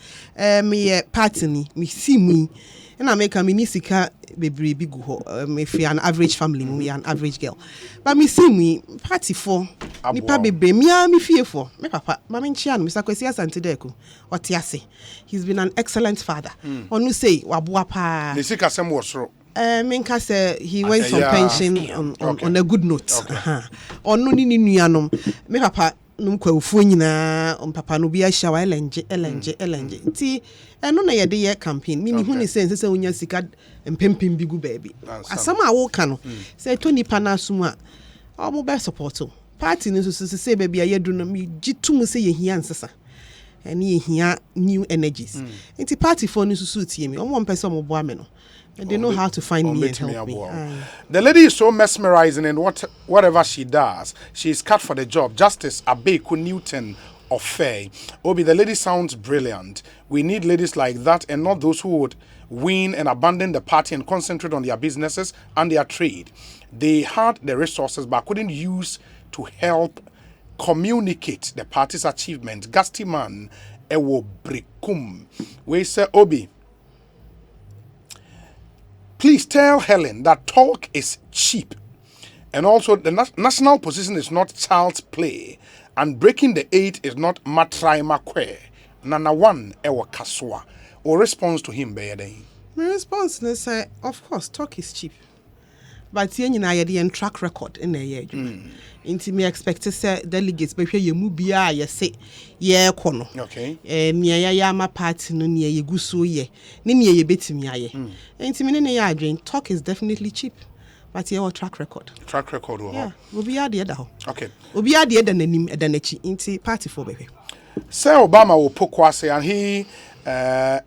me party ni me simu and I make a mini sika bebre big go if you an average family me an average girl but me see me party for nipa bebre me fie for me papa mama nchia no Mr. Kwesi Asante Daaku otiase he's been an excellent father onu say waboa pa the sika sem wo soro menka say he went on pension on a good note onu ni nuanom me papa num kwafuo nyina papa no bia hya wa elenje nti eno na ye de ye campaign mi hu ni sense se onya sika empempem bi gu baabi asama wo ka no say to nipa na asum a omo be support party ni so se baabi a ye du no mi gitum se ye hia nsesa ene ye hia new energies nti party for ni so tie mi omo mpese omo bo ame no. And they know how to find me and help me. The lady is so mesmerizing in whatever she does. She is cut for the job. Justice Abeku Newton of Faye. Obi, the lady sounds brilliant. We need ladies like that and not those who would win and abandon the party and concentrate on their businesses and their trade. They had the resources but couldn't use to help communicate the party's achievement. Gastiman Ewo Brekum. We say, Obi, please tell Helen that talk is cheap. And also, the national position is not child's play. And breaking the 8 is not matrai makwe. Nana one ewa kaswa. Or response to him, Bayade. My response is say, of course, talk is cheap. But yen na yɛ track record in a year. Inti me expect to say delegates be hwɛ yɛ mu bia yɛ se yɛ kɔ no. Okay. Nea yɛ ama party no nea yɛ gu so yɛ. Ne nea yɛ betimi ayɛ. Inti me ne yɛ adwen talk is definitely cheap. But yɛ track record. Track record wo. Yeah, obi ade da ho. Okay. Obi ade da nanim da nachi. Inti party for bɛhwɛ. Sir Obama will Pokwase, and he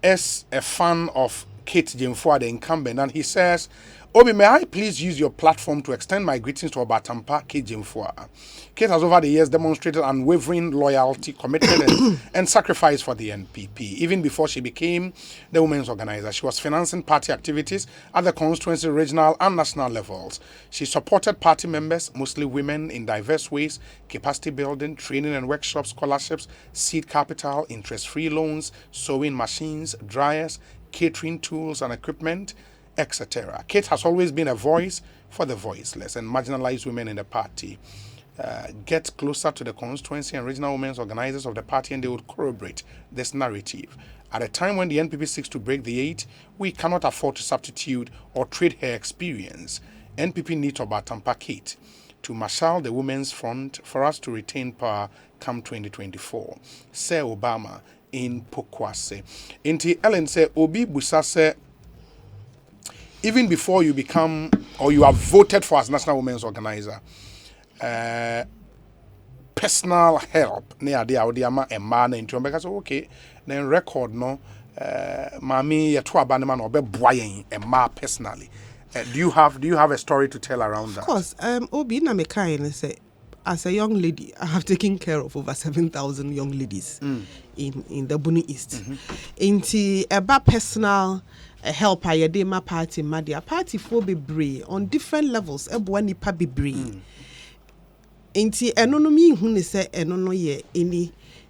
is a fan of Kate Jemfua, the incumbent, and he says, Obi, may I please use your platform to extend my greetings to Obatampa Kate Jemfua. Kate has over the years demonstrated unwavering loyalty, commitment, and sacrifice for the NPP. Even before she became the women's organizer, she was financing party activities at the constituency, regional, and national levels. She supported party members, mostly women, in diverse ways: capacity building, training and workshops, scholarships, seed capital, interest-free loans, sewing machines, dryers, catering tools and equipment, etc. Kate has always been a voice for the voiceless and marginalized women in the party. Get closer to the constituency and regional women's organizers of the party, and they would corroborate this narrative. At a time when the NPP seeks to break the 8, we cannot afford to substitute or trade her experience. NPP needs Obatampa Kate to marshal the women's front for us to retain power come 2024. Sir Obama in Pokwase. Inti Ellen say Obi Busa say, even before you become or you are voted for as National Women's Organizer, personal help near the audiama and man into because okay, then record no mami ya to abanman or be boying and ma personally. Do you have a story to tell around that? Of course, Obi na me kind say, as a young lady, I have taken care of over 7,000 young ladies in the Buni East. Inti about personal help I did my party, my dear party for be on different levels. Ebwa nipa be Inti enonomi huni se enono ye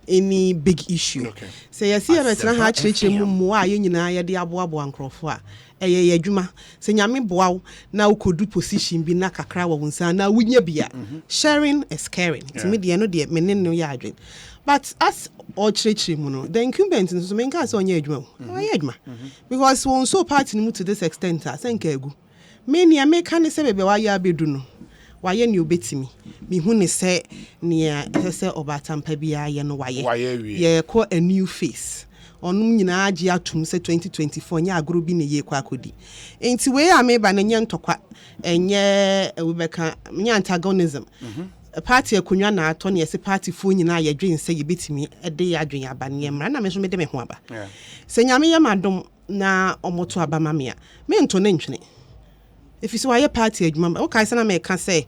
any big issue. Okay. Say I see a better ha church mu a ye nyina ye de aboabo ankrofo a eye adwuma se nyame boaw na ukodu position bi na kakra wo nsa na wunya bia sharing is caring timi de no de menne no ya adwen but as all church mu no the incumbent so menka say onya adwuma onya adwuma because won so party mu to this extent a senka agu me nia me kan se bebe wa ya bedu no waye ne obetimi me hu ne se ne se Obatampa bia ye no waye ye ko a new face onum nyina agi atum se 2024 nya agoro bi ne ye kwa akodi enti we ameba na nya ntokwa enye webeka nya antagonism party akunwa na ato ne se party fo nyina ye dwen se ye betimi ede ya dwen aba ne mra na me so me de me ho aba se nyame ye madom na omoto aba mamia me nto ne ntwene. If you see party, okay, so I can say,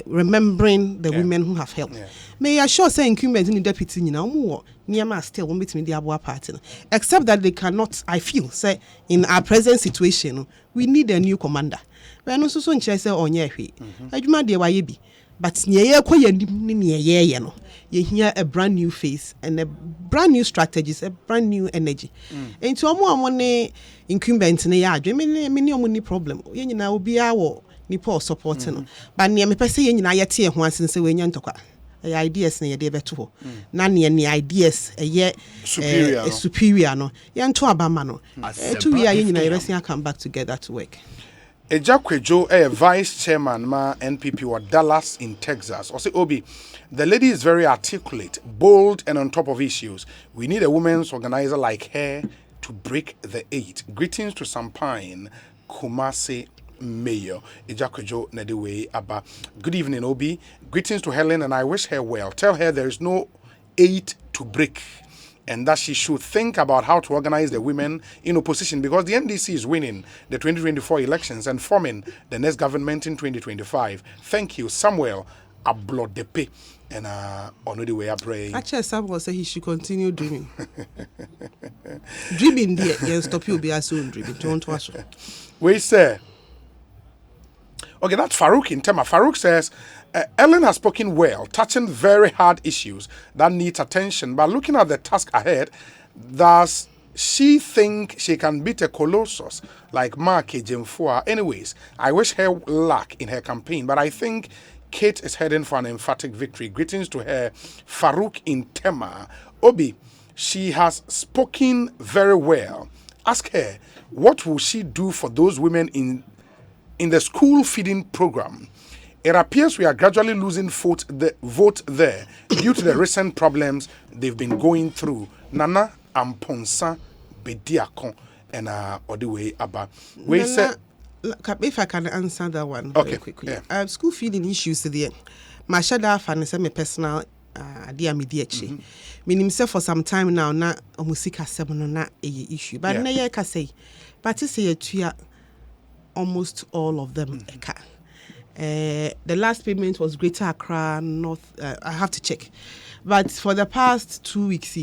remembering the women who have helped. May I sure say incumbent in the deputy, you know, more near my still won't meet me the Abua party. Except that they cannot, I feel, say, in our present situation, we need a new commander. We are not so soon, say, on ye, I do my dear Wayebi. But near ye no. You hear a brand new face and a brand new strategies, a brand new energy. And to more money incumbent in a yard, many problem. You know, will be our Nipo supporting. But near me, per se, you know, I tear once and say, when you talk. Ideas near the better. None any ideas a year superior no. Yan to Abamano. 2 years in a come back together to work. Ejakwejo, a vice chairman, ma NPP or Dallas in Texas. Or say, Obi, the lady is very articulate, bold, and on top of issues. We need a women's organizer like her to break the 8. Greetings to Sampine, Kumasi Mayor. Ejakwejo Nedewe Abba. Good evening, Obi. Greetings to Helen, and I wish her well. Tell her there is no 8 to break, and that she should think about how to organize the women in opposition, because the NDC is winning the 2024 elections and forming the next government in 2025. Thank you, Samuel Ablodepe. And on the way I pray. Actually, Samuel said he should continue dreaming. Dreaming there, yeah, stop you be as soon dreaming. Don't watch. We say, okay, that's Farouk in Tema. Farouk says, Ellen has spoken well, touching very hard issues that need attention. But looking at the task ahead, does she think she can beat a colossus like Mark Jemfua? Anyways, I wish her luck in her campaign, but I think Kate is heading for an emphatic victory. Greetings to her, Farouk in Tema. Obi, she has spoken very well. Ask her what will she do for those women in the school feeding program? It appears we are gradually losing vote there due to the recent problems they've been going through. Nana Amponsa Bediakon and all the way about. If I can answer that one very quickly. Yeah. School feeding issues there. My shadow fan my personal idea mediachi. Meaning for some time now na musika seven na a issue. But na ye ka say, but say to almost all of them eka. The last payment was Greater Accra North. I have to check, but for the past 2 weeks,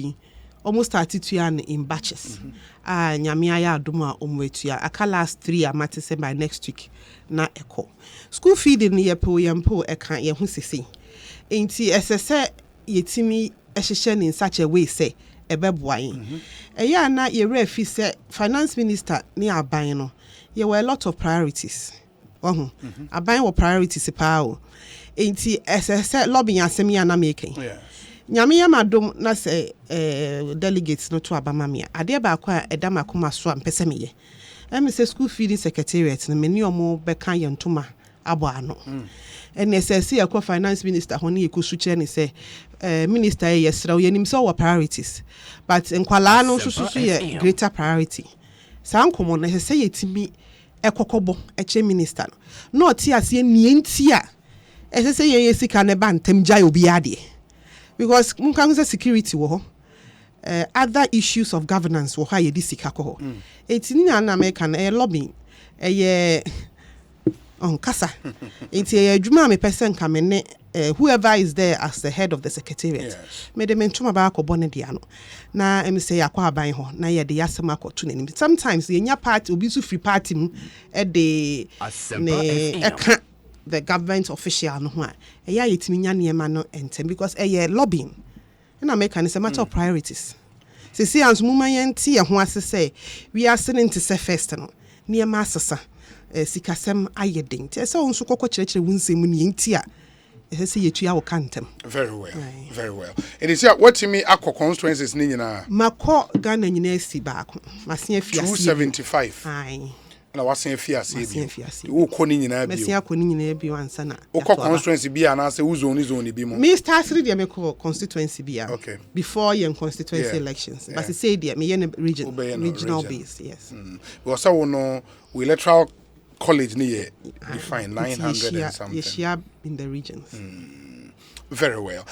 almost started to in batches. Nyamiaya Duma Umwetuya. Aka last 3 I might say by next week. Na echo. School feeding ye po yampo eka ye hunsisi. Inti SSA yetimi eshishen in such a way say ebebwain. Ya na ye refi say finance minister ni abayno. There were a lot of priorities. Abayno were priorities pao. Inti SSA lobbying asemi na making. Nyamiya madom na se delegates no to abamamia. Ade ba kwa edama kuma so ampese meye. Say school feeding secretariat na meni omo beka yentoma abo ano. NSSC akwa finance minister honi ekusuche ni say minister yesra yenim so wa priorities. But nkwala no susu ye greater priority. Sa nkomo na say yetimi ekokobo eche minister no. No ti ase nie ntia. Say ye sika ne ba ntem jai obi ade. Because munkanza security wo other issues of governance wo ha ye disika ko etini na America na lobbying on kasa enti adwuma me person kamene whoever is there as the head of the secretariat me de mentuma ba akobɔ ne dia no na em say akwa aban ho na ye de yasem akoto nanim sometimes ye nya party obi su free party mu de ne eka the government official no ho a eya yetimi nya niema no entem because lobbying in America is a matter of priorities. See as muma yenti ho ase say we are sitting to say first no niema asesa sikasem ayedin te so nso kokko kirekire wunsem ni yenti a say yetua wo kantem. Very well. It is here what me akọ constituencies ni nyina makọ Ghana nyina si baako masen afia 275 ai na wasen fiase bi wo kɔ ni nyina bi mesia kɔ ni nyina bi wansa na wo kɔ constituency bi ana say wo zone bi mo me start three dey me kɔ constituency bi before your constituency elections but say dey me yen regional base we say we no we electoral college ni ye define 900 and something yes in the regions. Very well.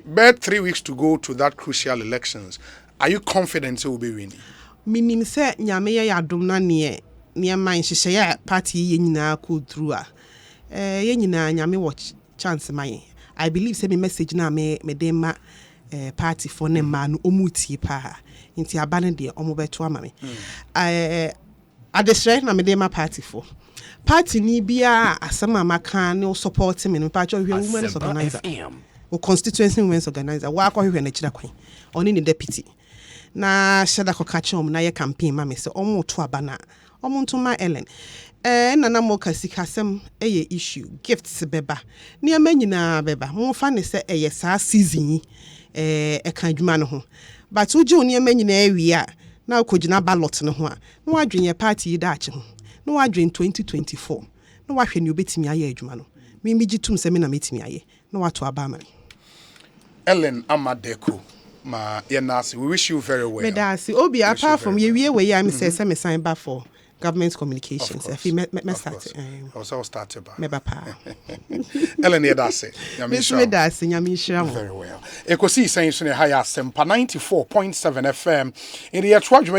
But 3 weeks to go to that crucial elections. Are you confident you will be winning? Minim say nyame ye adom na ne man hyehyɛ ya party ye nyina ko through ye nyina nyame watch chance man. I believe say me message na me de ma party for ne ma no omutie pa nti aba ne de omo beto ama me adesre na me de ma party for party ni bia asema maka ne support me no pa cho hwe women's organizer o constituency women's organizer wa akọ hwe na kira kwan oni ne deputy na shada ko kachom na ye campaign ma me se omo to abana omo ntoma Ellen na mo kasikasem issue gifts beba ne amanyina beba mo fa ne se saa season kan adwuma no ho but uji oni amanyina awia na okogina ballot no ho a no adwenye party da ache ho no adwen 2024 no wahwe ne obetimi aye adwuma no mi gitum se me na metimi aye no wato aba man Ellen Amadeko ma yenasi we wish you very well. Medasi obi apart from ye we am say me sign back for government communications. If you me start also started by me papa Ellen Yedase Medasi nyamisha very well. Ekosiisen so ne higher sempa 94.7 FM in the